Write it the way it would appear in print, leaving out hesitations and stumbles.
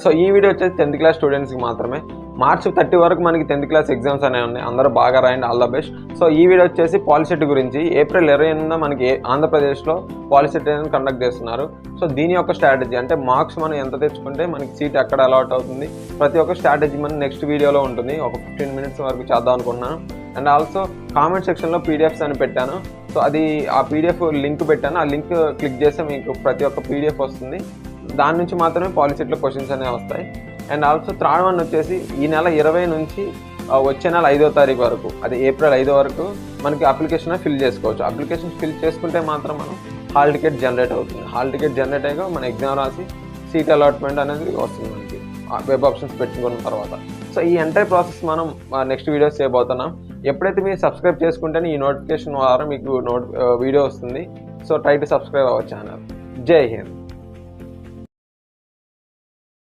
So ఈ video వచ్చేసి 10th class స్టూడెంట్స్కి మాత్రమే. మార్చ్ 30 వరకు మనకి 10th క్లాస్ ఎగ్జామ్స్ అనేవి ఉన్నాయి. అందరూ బాగా రాయండి, ఆల్ ద బెస్ట్. సో ఈ వీడియో వచ్చేసి పాలిసెట్ గురించి. ఏప్రిల్ 28న మనకి ఆంధ్రప్రదేశ్లో పాలిసెట్ అనేది కండక్ట్ చేస్తున్నారు. సో దీని యొక్క స్ట్రాటజీ అంటే మార్క్స్ మనం ఎంత తెచ్చుకుంటే మనకి సీట్ ఎక్కడ అలాట్ అవుతుంది, ప్రతి ఒక్క స్ట్రాటజీ మనం నెక్స్ట్ వీడియోలో ఉంటుంది. ఒక 15 minutes వరకు చేద్దాం అనుకున్నాను. అండ్ ఆల్సో కామెంట్ సెక్షన్లో పీడిఎఫ్స్ అని పెట్టాను. సో అది ఆ పీడిఎఫ్ లింక్ పెట్టాను. ఆ లింక్ క్లిక్ చేస్తే మీకు ప్రతి ఒక్క పీడిఎఫ్ వస్తుంది. దాని నుంచి మాత్రమే పాలిసెట్లో క్వశ్చన్స్ అనేవి వస్తాయి. అండ్ ఆల్సో థర్డ్ వన్ వచ్చేసి ఈ నెల 20 నుంచి వచ్చే నెల 5వ తారీఖు వరకు, అది ఏప్రిల్ 5 వరకు మనకి అప్లికేషన్ ఫిల్ చేసుకోవచ్చు. అప్లికేషన్ ఫిల్ చేసుకుంటే మాత్రం మనం హాల్ టికెట్ జనరేట్ అవుతుంది. హాల్ టికెట్ జనరేట్ అయ్యాక మన ఎగ్జామ్ రాసి సీట్ అలాట్మెంట్ అనేది వస్తుంది మనకి వెబ్ ఆప్షన్స్ పెట్టుకున్న తర్వాత. సో ఈ ఎంటైర్ ప్రాసెస్ మనం నెక్స్ట్ వీడియోస్ చేయబోతున్నాం. ఎప్పుడైతే మీరు సబ్స్క్రైబ్ చేసుకుంటేనే ఈ నోటిఫికేషన్ ద్వారా మీకు వీడియో వస్తుంది. So try to subscribe our channel. జై హింద్.